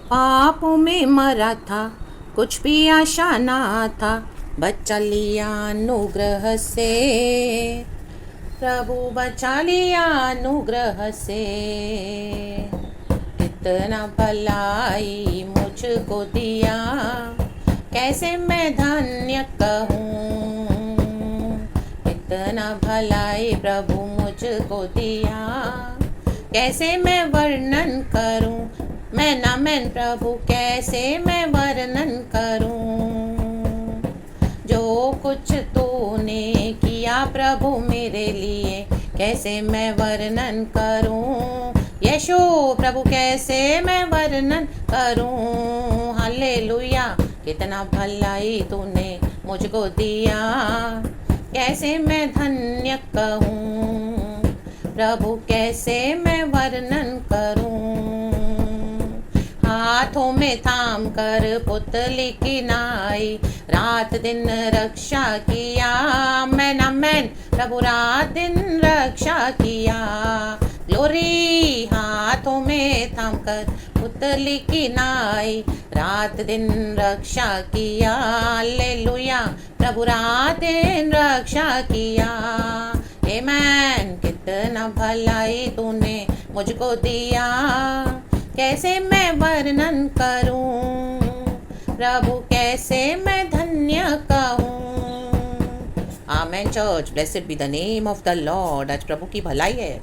पापों में मरा था, कुछ भी आशा ना था, बचा लिया अनुग्रह से। प्रभु बचा लिया अनुग्रह से। इतना भलाई मुझको दिया, कैसे मैं धन्य कहूँ। इतना भलाई प्रभु मुझको दिया, कैसे मैं वर्णन करूं। मैं प्रभु कैसे मैं वर्णन करूं। जो कुछ तूने किया प्रभु मेरे लिए, कैसे मैं वर्णन करूं। यीशु प्रभु कैसे मैं वर्णन करूं। हालेलुया, कितना भलाई तूने मुझको दिया, कैसे मैं धन्य कहूँ। प्रभु कैसे मैं वर्णन करूं। हाथों में थाम कर पुतली की नाई, रात दिन रक्षा किया। मैन प्रभु रात दिन रक्षा किया। ग्लोरी, हाथों में थाम कर पुतली की नाई, रात दिन रक्षा किया। हालेलुया, प्रभु रात दिन रक्षा किया। आमेन, कितना भलाई तूने मुझको दिया, कैसे मैं वर्णन करूं। प्रभु कैसे मैं धन्य कहूं। Amen church, blessed be the name of the lord. आज प्रभु की भलाई है,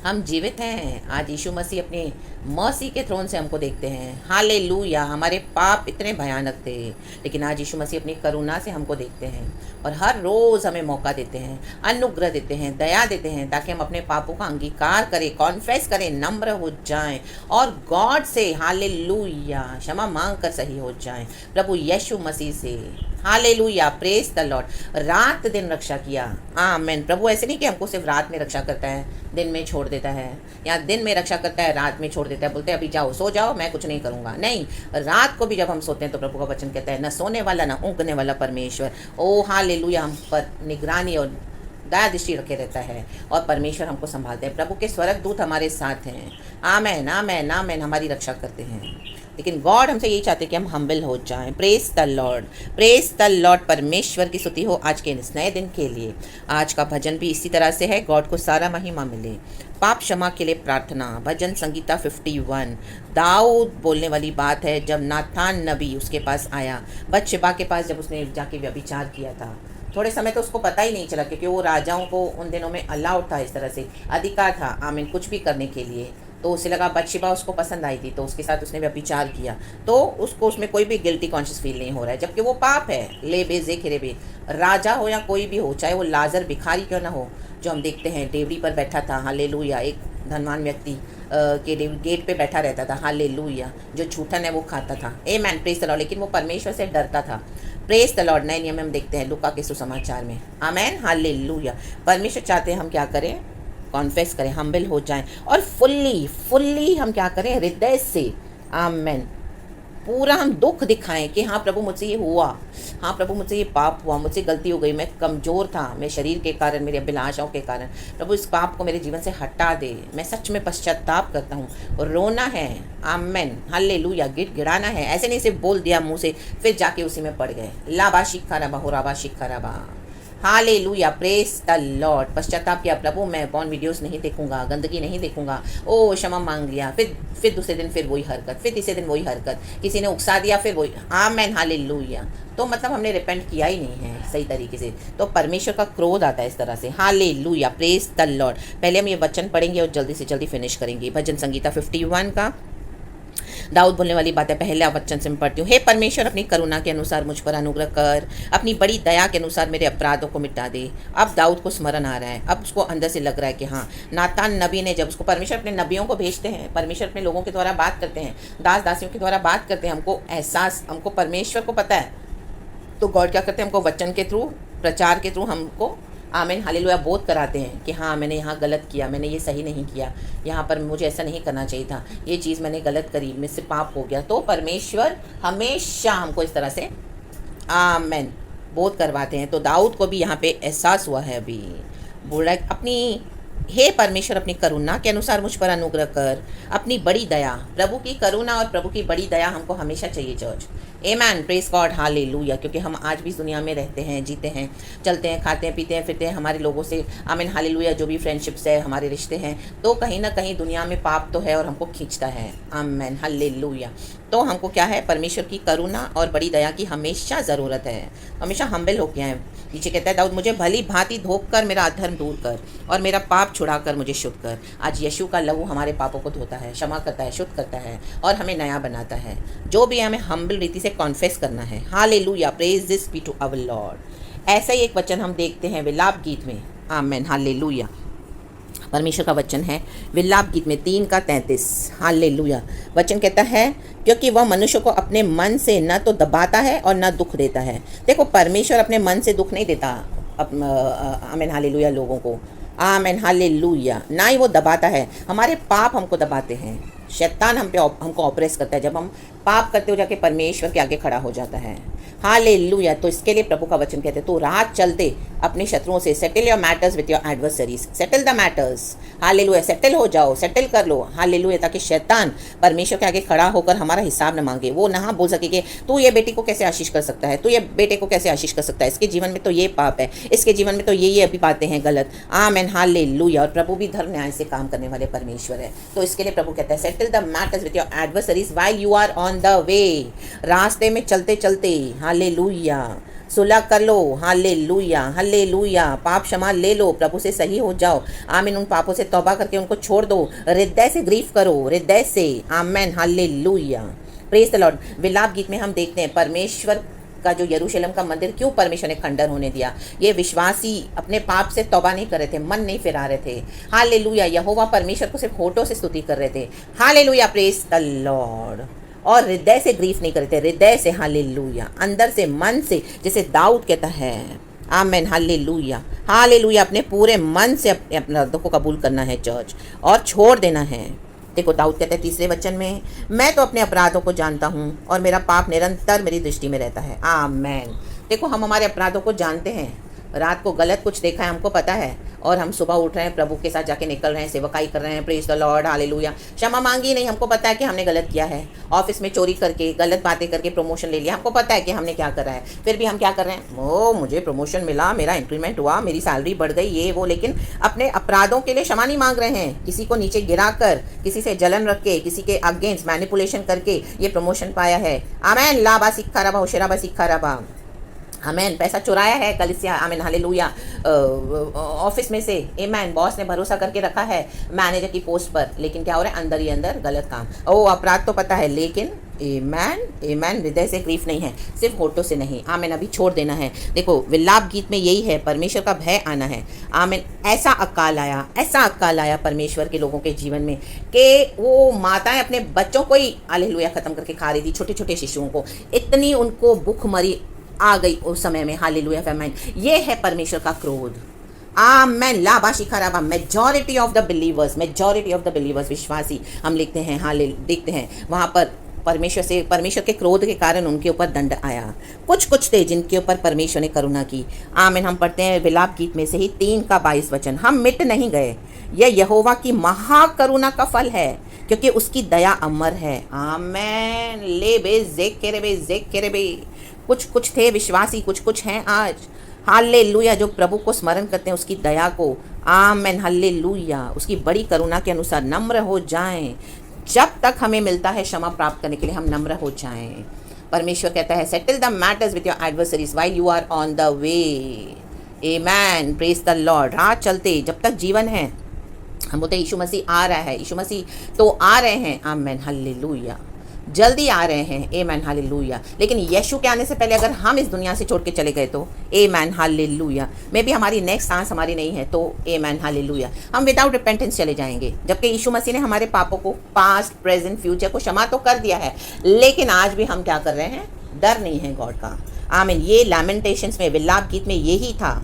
हम जीवित हैं। आज यीशु मसीह अपने मर्सी के थ्रोन से हमको देखते हैं। हालेलुया, हमारे पाप इतने भयानक थे, लेकिन आज यीशु मसीह अपनी करुणा से हमको देखते हैं और हर रोज़ हमें मौका देते हैं, अनुग्रह देते हैं, दया देते हैं, ताकि हम अपने पापों का अंगीकार करें, कॉन्फेस करें, नम्र हो जाएं और गॉड से हालेलुया क्षमा मांग कर सही हो जाएं, प्रभु यीशु मसीह से। Hallelujah, praise the Lord. रात दिन रक्षा किया। आमेन। प्रभु ऐसे नहीं कि हमको सिर्फ रात में रक्षा करता है, दिन में छोड़ देता है, या दिन में रक्षा करता है, रात में छोड़ देता है, बोलते हैं अभी जाओ सो जाओ, मैं कुछ नहीं करूँगा। नहीं, रात को भी जब हम सोते हैं तो प्रभु का वचन कहता है, न सोने वाला न ऊँघने वाला परमेश्वर, ओ हालेलुया, हम पर निगरानी और दया दृष्टि रखे रहता है और परमेश्वर हमको संभालते हैं। प्रभु के स्वर्ग दूत हमारे साथ हैं। आमेन आमेन आमेन, हमारी रक्षा करते हैं। लेकिन गॉड हमसे यही चाहते हैं कि हम हम्बल हो जाएं। Praise the Lord, praise the Lord. परमेश्वर की स्तुति हो आज के इस नए दिन के लिए। आज का भजन भी इसी तरह से है, गॉड को सारा महिमा मिले। पाप क्षमा के लिए प्रार्थना, भजन संगीता 51। दाऊद बोलने वाली बात है, जब नातान नबी उसके पास आया, बतशेबा के पास, जब उसने जाके व्यभिचार किया था। थोड़े समय तो उसको पता ही नहीं चला, क्योंकि वो राजाओं को उन दिनों में अलाउड था, इस तरह से अधिकार था, आमीन, कुछ भी करने के लिए। तो उसे लगा बतशेबा उसको पसंद आई थी, तो उसके साथ उसने व्यभिचार किया, तो उसको उसमें कोई भी गिल्टी कॉन्शियस फील नहीं हो रहा है, जबकि वो पाप है। ले बेजे खिरे बे, राजा हो या कोई भी हो, चाहे वो लाजर भिखारी क्यों ना हो, जो हम देखते हैं डेवड़ी पर बैठा था, हालेलुया, एक धनवान व्यक्ति के गेट पे बैठा रहता था, हालेलुया, जो छूटन है वो खाता था। आमेन, प्रेज द लॉर्ड। लेकिन वो परमेश्वर से डरता था। Praise the Lord. नए नियम में हम देखते हैं लूका के सुसमाचार में। आमेन, हालेलुया। परमेश्वर चाहते हैं हम क्या करें, कॉन्फेस करें, हम्बल हो जाएं और फुल्ली हम क्या करें, हृदय से, आमेन, पूरा हम दुख दिखाएं कि हाँ प्रभु मुझसे ये हुआ, हाँ प्रभु मुझसे ये पाप हुआ, मुझसे गलती हो गई, मैं कमज़ोर था, मैं शरीर के कारण, मेरी अभिलाषाओं के कारण, प्रभु इस पाप को मेरे जीवन से हटा दे, मैं सच में पश्चाताप करता हूँ। और रोना है, आमेन, हालेलुया, गिड़गिड़ाना है। ऐसे नहीं सिर्फ बोल दिया मुँह से, फिर जाके उसी में पड़ गए। लाबा शिखा रबा हो राबा शिखा रबा, हालेलुया, प्रेज द लॉर्ड। पश्चाताप किया, प्रभु मैं पॉर्न वीडियोस नहीं देखूंगा, गंदगी नहीं देखूंगा, ओ क्षमा मांग लिया, फिर दूसरे दिन फिर वही हरकत, फिर तीसरे दिन वही हरकत, किसी ने उकसा दिया, फिर वही। आमेन, हालेलुया। तो मतलब हमने रिपेंट किया ही नहीं है सही तरीके से, तो परमेश्वर का क्रोध आता है इस तरह से। Hallelujah, praise the Lord. पहले हम ये वचन पढ़ेंगे और जल्दी से जल्दी फिनिश करेंगे। भजन संगीता 51 का दाऊद बोलने वाली बात है। पहला वचन से मैं पढ़ती हूँ। हे परमेश्वर, अपनी करुणा के अनुसार मुझ पर अनुग्रह कर, अपनी बड़ी दया के अनुसार मेरे अपराधों को मिटा दे। अब दाऊद को स्मरण आ रहा है, अब उसको अंदर से लग रहा है कि हाँ, नातान नबी ने, जब उसको परमेश्वर अपने नबियों को भेजते हैं, परमेश्वर अपने लोगों के द्वारा बात करते हैं, दास दासियों के द्वारा बात करते हैं, हमको एहसास, हमको परमेश्वर को पता है, तो गॉड क्या करते हैं, हमको वचन के थ्रू, प्रचार के थ्रू हमको, आमीन, हालेलुया, बोध कराते हैं कि हाँ मैंने यहाँ गलत किया, मैंने ये सही नहीं किया, यहाँ पर मुझे ऐसा नहीं करना चाहिए था, ये चीज़ मैंने गलत करी, मुझसे पाप हो गया। तो परमेश्वर हमेशा हमको इस तरह से, आमीन, बोध करवाते हैं। तो दाऊद को भी यहाँ पे एहसास हुआ है, अभी बोल रहा है अपनी हे परमेश्वर, अपनी करुणा के अनुसार मुझ पर अनुग्रह कर, अपनी बड़ी दया, प्रभु की करुणा और प्रभु की बड़ी दया हमको हमेशा चाहिए चर्च। आमेन, प्रेज गॉड, हालेलुया। क्योंकि हम आज भी इस दुनिया में रहते हैं, जीते हैं, चलते हैं, खाते हैं, पीते हैं, फिरते हैं हमारे लोगों से, आमीन, हालेलुया, जो भी फ्रेंडशिप्स है, हमारे रिश्ते हैं, तो कहीं ना कहीं दुनिया में पाप तो है और हमको खींचता है। आमीन, हालेलुया। तो हमको क्या है, परमेश्वर की करुणा और बड़ी दया की हमेशा ज़रूरत है। हमेशा हम्बल होके आए। नीचे कहता है दाऊद, मुझे भली भांति धोख कर मेरा अधर्म दूर कर और मेरा पाप छुड़ा कर मुझे शुद्ध कर। आज यीशु का लहू हमारे पापों को धोता है, क्षमा करता है, शुद्ध करता है और हमें नया बनाता है। जो भी हमें हम्बल रीति से कॉन्फेस करना है। Hallelujah, praise this be to our Lord. ऐसा ही एक वचन हम देखते हैं विलाप गीत में। आमेन, हालेलुया। परमेश्वर का वचन है विलाप गीत में 3:33। हालेलुया। वचन कहता है, क्योंकि वह मनुष्य को अपने मन से न तो दबाता है और न दुख देता है। देखो, परमेश्वर अपने मन से दुख नहीं देता आमेन, हालेलुया, लोगों को। आमेन, हालेलुया। ना ही वो दबाता है। हमारे पाप हमको दबाते हैं, शैतान हमको ऑपरेस करता है। जब हम पाप करते हो जाके परमेश्वर के आगे खड़ा हो जाता है। हालेलुया। तो इसके लिए प्रभु का वचन कहते हैं, तो रात चलते अपने शत्रुओं से settle your matters with your adversaries. Settle the matters. Hallelujah, settle हो जाओ, सेटल कर लो। हालेलुया, ताकि शैतान परमेश्वर के आगे खड़ा होकर हमारा हिसाब न मांगे। वो ना बोल सके कि तू ये बेटी को कैसे आशीष कर सकता है, तू ये बेटे को कैसे आशीष कर सकता है, इसके जीवन में तो ये पाप है, इसके जीवन में तो ये अभी बातें हैं गलत। आमेन, हालेलुया। और प्रभु भी धर्म न्याय से काम करने वाले परमेश्वर है। तो इसके लिए प्रभु कहता है, settle the matters with your adversaries while you are on the way. रास्ते में चलते चलते, हालेलुया, सुलह कर लो। Hallelujah, hallelujah. पाप क्षमा ले लो, प्रभु से सही हो जाओ। आमीन। उन पापों से तौबा करके उनको छोड़ दो, हृदय से ग्रीफ करो, हृदय से। आमेन, हालेलुया, प्रेज द लॉर्ड। विलाप गीत में हम देखते हैं परमेश्वर का जो यरूशलेम का मंदिर क्यों परमेश्वर ने खंडर होने दिया। ये विश्वासी अपने पाप से तौबा नहीं कर रहे थे, मन नहीं फिरा रहे थे। हालेलुया। यहोवा परमेश्वर को सिर्फ होठों से स्तुति कर रहे थे। Hallelujah, praise the Lord. और हृदय से ग्रीफ नहीं करते, हृदय से, हालेलुया, अंदर से, मन से, जैसे दाऊद कहता है। आमेन, हालेलुया, हालेलुया। अपने पूरे मन से अपने अर्दों को कबूल करना है चर्च, और छोड़ देना है। देखो, दाऊद कहते हैं 3 वचन में, मैं तो अपने अपराधों को जानता हूँ और मेरा पाप निरंतर मेरी दृष्टि में रहता है। आमेन। देखो, हम हमारे अपराधों को जानते हैं। रात को गलत कुछ देखा है, हमको पता है, और हम सुबह उठ रहे हैं, प्रभु के साथ जाके निकल रहे हैं, सेवकाई कर रहे हैं, प्रेज द लॉर्ड, हालेलुया। क्षमा मांगी नहीं, हमको पता है कि हमने गलत किया है। ऑफिस में चोरी करके, गलत बातें करके प्रमोशन ले लिया, हमको पता है कि हमने क्या करा है। फिर भी हम क्या कर रहे हैं, ओ मुझे प्रमोशन मिला, मेरा इंक्रीमेंट हुआ, मेरी सैलरी बढ़ गई, ये वो। लेकिन अपने अपराधों के लिए क्षमा नहीं मांग रहे हैं। किसी को नीचे गिरा कर, किसी से जलन रख के, किसी के अगेंस्ट मैनिपुलेशन करके ये प्रमोशन पाया है। आमेन, लाबा सिक्खा रबा, होशराबा सिक्खा रबा। आमेन। पैसा चुराया है कलिसिया, आमेन, हालेलुया, ऑफिस में से। आमेन। बॉस ने भरोसा करके रखा है मैनेजर की पोस्ट पर, लेकिन क्या हो रहा है, अंदर ही अंदर गलत काम। ओ, अपराध तो पता है, लेकिन आमेन, आमेन, हृदय से ग्रीफ नहीं है, सिर्फ होठों से नहीं। आमेन, अभी छोड़ देना है। देखो, विलाप गीत में यही है, परमेश्वर का भय आना है। आमेन। ऐसा अकाल आया, ऐसा अकाल आया परमेश्वर के लोगों के जीवन में कि वो माताएं अपने बच्चों को ही हालेलुया खत्म करके खा रही थी, छोटे छोटे शिशुओं को। इतनी उनको भूखमरी आ गई उस समय में। Hallelujah, famine. ये है परमेश्वर का क्रोध। आमेन, लाबा शिखराबा। Majority of the believers, majority of the believers, विश्वासी, हम लिखते हैं, हाले देखते हैं वहाँ पर परमेश्वर के क्रोध के कारण उनके ऊपर दंड आया। कुछ थे जिनके ऊपर परमेश्वर ने करुणा की। आमीन। हम पढ़ते हैं विलाप गीत में से ही 3:22 वचन, हम मिट नहीं गए, यह यहोवा की महाकरुणा का फल है, क्योंकि उसकी दया अमर है। आमेन। ले बे जेक केरे बे। कुछ थे विश्वासी, कुछ हैं आज। हालेलुया, जो प्रभु को स्मरण करते हैं, उसकी दया को। आमेन, हालेलुया, उसकी बड़ी करुणा के अनुसार नम्र हो जाएं। जब तक हमें मिलता है क्षमा प्राप्त करने के लिए, हम नम्र हो जाएं। परमेश्वर कहता है, settle the matters with your adversaries while you are on the way. Amen, praise the Lord. रात चलते, जब तक जीवन है, हम बोलते हैं यीशु मसीह आ रहा है, यीशु मसीह तो आ रहे हैं। आमेन, हालेलुया, जल्दी आ रहे हैं। आमेन, हालेलुया। लेकिन यीशु के आने से पहले अगर हम इस दुनिया से छोड़ के चले गए तो आमेन, हालेलुया, मे भी हमारी नेक्स्ट सांस हमारी नहीं है तो आमेन, हालेलुया, हम विदाउट रिपेंटेंस चले जाएंगे। जबकि यीशु मसीह ने हमारे पापों को, पास्ट, प्रेजेंट, फ्यूचर को क्षमा तो कर दिया है, लेकिन आज भी हम क्या कर रहे हैं, डर नहीं है गॉड का। आमीन। ये लैमेंटेशंस में, विलाप गीत में यही था।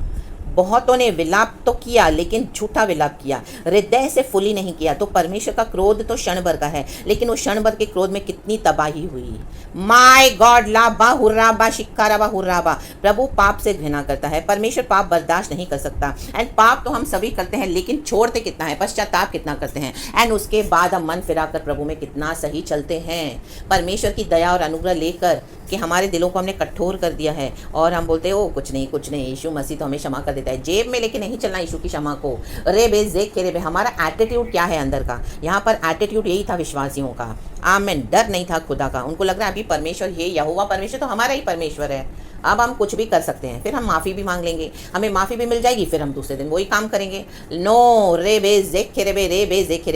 बहुतों ने विलाप तो किया लेकिन झूठा विलाप किया, हृदय से फुली नहीं किया। तो परमेश्वर का क्रोध तो क्षण भर का है, लेकिन उस क्षण भर के क्रोध में कितनी तबाही हुई। माय गॉड, लाबा हुर्राबा शिक्काराबा हुर्राबा। प्रभु पाप से घृणा करता है, परमेश्वर पाप बर्दाश्त नहीं कर सकता। एंड पाप तो हम सभी करते हैं, लेकिन छोड़ते कितना है, पश्चाताप कितना करते हैं, एंड उसके बाद हम मन फिराकर प्रभु में कितना सही चलते हैं। परमेश्वर की दया और अनुग्रह लेकर कि हमारे दिलों को हमने कठोर कर दिया है और हम बोलते हैं ओ कुछ नहीं, यीशु मसीह तो हमें क्षमा कर देता है। जेब में लेके नहीं चलना यीशु की क्षमा को। रे बे जेक के रे बे, हमारा एटीट्यूड क्या है अंदर का। यहाँ पर एटीट्यूड यही था विश्वासियों का, आमेन, डर नहीं था खुदा का। उनको लग रहा है अभी परमेश्वर, ये यहोवा परमेश्वर तो हमारा ही परमेश्वर है, अब हम कुछ भी कर सकते हैं। फिर हम माफ़ी भी मांग लेंगे, हमें माफ़ी भी मिल जाएगी, फिर हम दूसरे दिन वही काम करेंगे। नो, रे बे जेक रे बे रे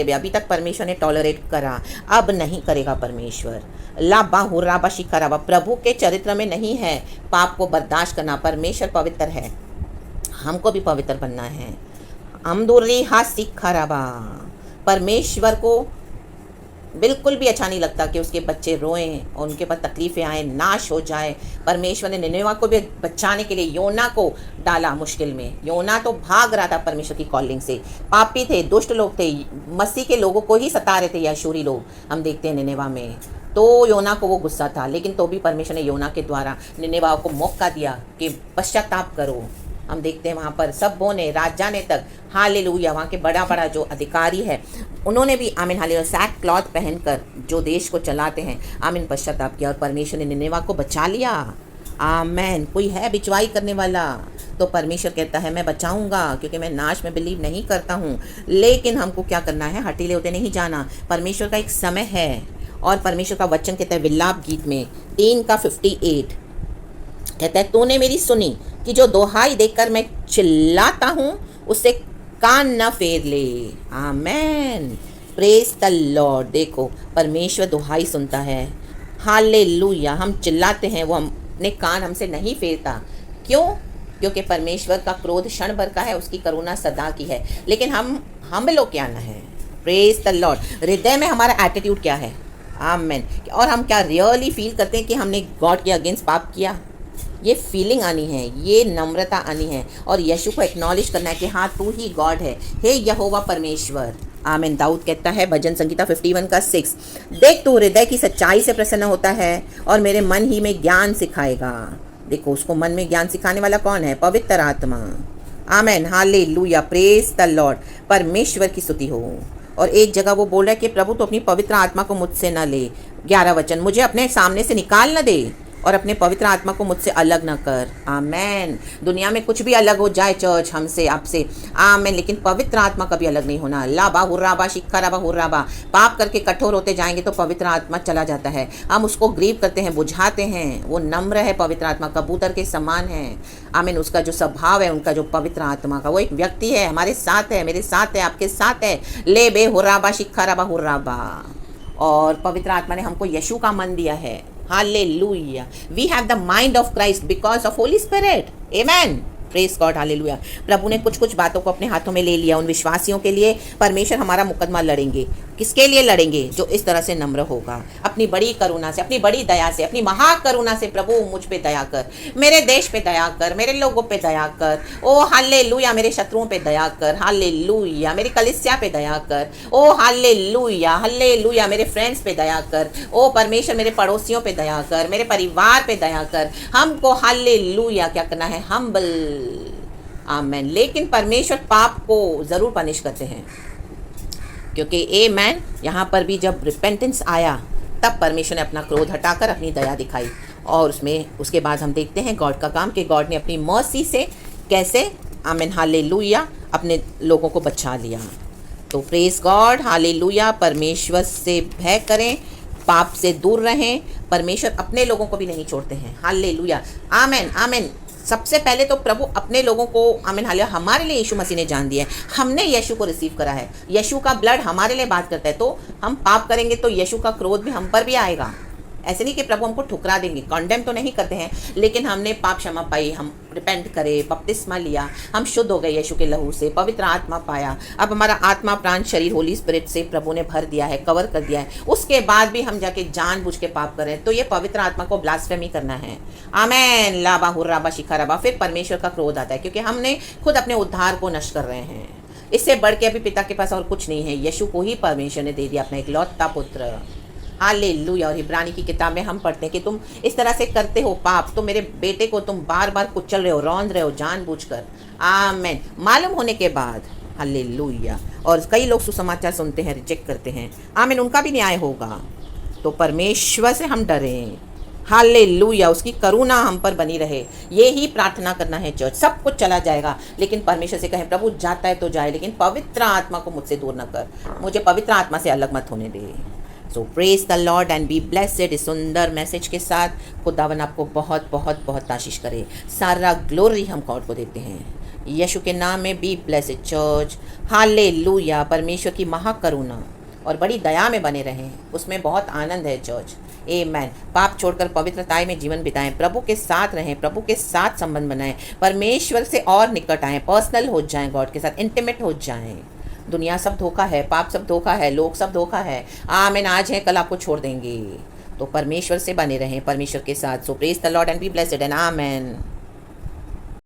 बे। अभी तक परमेश्वर ने टॉलरेट करा, अब नहीं करेगा परमेश्वर। लाबा हुर्राबा शिकाराबा। प्रभु के चरित्र में नहीं है पाप को बर्दाश्त करना। परमेश्वर पवित्र है, हमको भी पवित्र बनना है। अमदुर्री हा सिखाराबा। परमेश्वर को बिल्कुल भी अच्छा नहीं लगता कि उसके बच्चे रोएं और उनके पास तकलीफ़ें आए, नाश हो जाए। परमेश्वर ने निनेवा को भी बचाने के लिए योना को डाला मुश्किल में। योना तो भाग रहा था परमेश्वर की कॉलिंग से। पापी थे, दुष्ट लोग थे, मसीह के लोगों को ही सता रहे थे यशूरी लोग, हम देखते हैं निनेवा में। तो योना को वो गुस्सा था, लेकिन तो भी परमेश्वर ने योना के द्वारा निनेवा को मौका दिया कि पश्चाताप करो। हम देखते हैं वहाँ पर सबों ने, राजा ने तक, हालेलुया, वहाँ के बड़ा जो अधिकारी है उन्होंने भी आमीन हालेलुया सैक क्लॉथ पहनकर जो देश को चलाते हैं आमीन पश्चाताप किया और परमेश्वर ने निनेवा को बचा लिया। आमीन। कोई है बिचवाई करने वाला तो परमेश्वर कहता है मैं बचाऊंगा, क्योंकि मैं नाश में बिलीव नहीं करता हूँ। लेकिन हमको क्या करना है, हटीले होते नहीं जाना। परमेश्वर का एक समय है और परमेश्वर का वचन कहता है विलाप गीत में 3:58 कहता है तूने मेरी सुनी कि जो दोहाई देकर मैं चिल्लाता हूँ उससे कान न फेर ले। आमेन, प्रेज द लॉर्ड। देखो परमेश्वर दोहाई सुनता है, हालेलुया। हम चिल्लाते हैं, वो अपने कान हमसे नहीं फेरता। क्यों? क्योंकि परमेश्वर का क्रोध क्षण भर का है, उसकी करुणा सदा की है। लेकिन हम लोग क्या ना है, प्रेज द लॉर्ड। हृदय में हमारा एटीट्यूड क्या है, आमेन। और हम क्या रियली फील करते हैं कि हमने गॉड के अगेंस्ट पाप किया। ये फीलिंग आनी है, ये नम्रता आनी है और यीशु को एक्नॉलेज करना है कि हाँ तू ही गॉड है, हे यहोवा परमेश्वर। आमीन। दाऊद कहता है भजन संगीता 51:6, देख तू हृदय की सच्चाई से प्रसन्न होता है और मेरे मन ही में ज्ञान सिखाएगा। देखो उसको मन में ज्ञान सिखाने वाला कौन है, पवित्र आत्मा। आमीन, हालेलुया, प्रेज द लॉर्ड। परमेश्वर की स्तुति हो। और एक जगह वो बोल रहा है कि प्रभु तो अपनी पवित्र आत्मा को मुझसे न ले। 11 वचन, मुझे अपने सामने से निकाल न दे और अपने पवित्र आत्मा को मुझसे अलग ना कर। आमेन। दुनिया में कुछ भी अलग हो जाए चर्च हमसे आपसे, आमेन, लेकिन पवित्र आत्मा कभी अलग नहीं होना। लाबा हुर्राबा शिक्काराबा हुर्राबा। पाप करके कठोर होते जाएंगे तो पवित्र आत्मा चला जाता है। हम उसको ग्रीव करते हैं, बुझाते हैं। वो नम्र है, पवित्र आत्मा कबूतर के समान है। आमीन। उसका जो स्वभाव है, उनका जो पवित्र आत्मा का, वो एक व्यक्ति है, हमारे साथ है, मेरे साथ है, आपके साथ है। ले बे हुर्राबा शिक्काराबा हुर्राबा। और पवित्र आत्मा ने हमको यीशु का मन दिया है। Hallelujah. We have the mind of Christ because of Holy Spirit. Amen. Praise God, hallelujah. प्रभु ने कुछ बातों को अपने हाथों में ले लिया। उन विश्वासियों के लिए परमेश्वर हमारा मुकदमा लड़ेंगे। किसके लिए लड़ेंगे? जो इस तरह से नम्र होगा। अपनी बड़ी करुणा से, अपनी बड़ी दया से, अपनी महाकरुणा से प्रभु मुझ पे दया कर, मेरे देश पे दया कर, मेरे लोगों पे दया कर। ओ हालेलुया, मेरे शत्रुओं पे दया कर। हालेलुया, मेरी कलीसिया पे दया कर। ओ हालेलुया, हालेलुया, मेरे फ्रेंड्स पे दया कर। ओ परमेश्वर मेरे पड़ोसियों पे दया कर, मेरे परिवार पे दया कर। हमको हालेलुया क्या करना है, हम्बल। आमेन। लेकिन परमेश्वर पाप को जरूर पनिश करते हैं, क्योंकि आमेन यहाँ पर भी जब रिपेंटेंस आया तब परमेश्वर ने अपना क्रोध हटाकर अपनी दया दिखाई। और उसके बाद हम देखते हैं गॉड का काम कि गॉड ने अपनी मर्सी से कैसे, आमेन, हालेलुया, अपने लोगों को बचा लिया। तो प्रेज गॉड, हालेलुया। परमेश्वर से भय करें, पाप से दूर रहें। परमेश्वर अपने लोगों को भी नहीं छोड़ते हैं। हालेलुया, आमेन, आमेन। सबसे पहले तो प्रभु अपने लोगों को, आमीन हालेलुया, हमारे लिए यीशु मसीह ने जान दिया है। हमने यीशु को रिसीव करा है। यीशु का ब्लड हमारे लिए बात करता है। तो हम पाप करेंगे तो यीशु का क्रोध भी हम पर भी आएगा। ऐसे नहीं कि प्रभु हमको ठुकरा देंगे, कंडेम तो नहीं करते हैं, लेकिन हमने पाप क्षमा पाई, हम रिपेंट करे, बपतिस्मा लिया, हम शुद्ध हो गए यीशु के लहू से, पवित्र आत्मा पाया, अब हमारा आत्मा प्राण शरीर होली स्पिरिट से प्रभु ने भर दिया है, कवर कर दिया है, उसके बाद भी हम जाके जानबूझ के पाप कर रहे हैं, तो ये पवित्र आत्मा को ब्लास्फेमी करना है। आमेन। लाबा हुर्राबा शिखाराबा। फिर परमेश्वर का क्रोध आता है, क्योंकि हमने खुद अपने उद्धार को नष्ट कर रहे हैं। इससे बढ़ के अभी पिता के पास और कुछ नहीं है, यीशु को ही परमेश्वर ने दे दिया अपना इकलौता पुत्र। हालेलुया। और इब्रानी की किताब में हम पढ़ते हैं कि तुम इस तरह से करते हो पाप, तो मेरे बेटे को तुम बार बार कुचल रहे हो, रौंद रहे हो जानबूझकर। आमेन। मालूम होने के बाद, हालेलुया। और कई लोग सुसमाचार सुनते हैं, रिजेक्ट करते हैं। आमीन। उनका भी न्याय होगा। तो परमेश्वर से हम डरें। हालेलुया। उसकी करुणा हम पर बनी रहे, ये ही प्रार्थना करना है चर्च। सब कुछ चला जाएगा, लेकिन परमेश्वर से कहें प्रभु जाता है तो जाए, लेकिन पवित्र आत्मा को मुझसे दूर न कर, मुझे पवित्र आत्मा से अलग मत होने दे। So praise the lord and be blessed. इस सुंदर मैसेज के साथ खुदावन आपको बहुत बहुत बहुत आशीष करे। सारा ग्लोरी हम गॉड को देते हैं, यीशु के नाम में। Be blessed church. हालेलुया। परमेश्वर की महाकरुणा और बड़ी दया में बने रहें, उसमें बहुत आनंद है चर्च। आमेन। पाप छोड़कर पवित्रताई में जीवन बिताएं, प्रभु के साथ रहें, प्रभु के साथ संबंध बनाएं, परमेश्वर से और निकट आएं, पर्सनल हो जाएं, गॉड के साथ इंटीमेट हो जाएं। दुनिया सब धोखा है, पाप सब धोखा है, लोग सब धोखा है। आमीन। आज है कल आपको छोड़ देंगे, तो परमेश्वर से बने रहें, परमेश्वर के साथ। So praise the lord and be blessed and amen.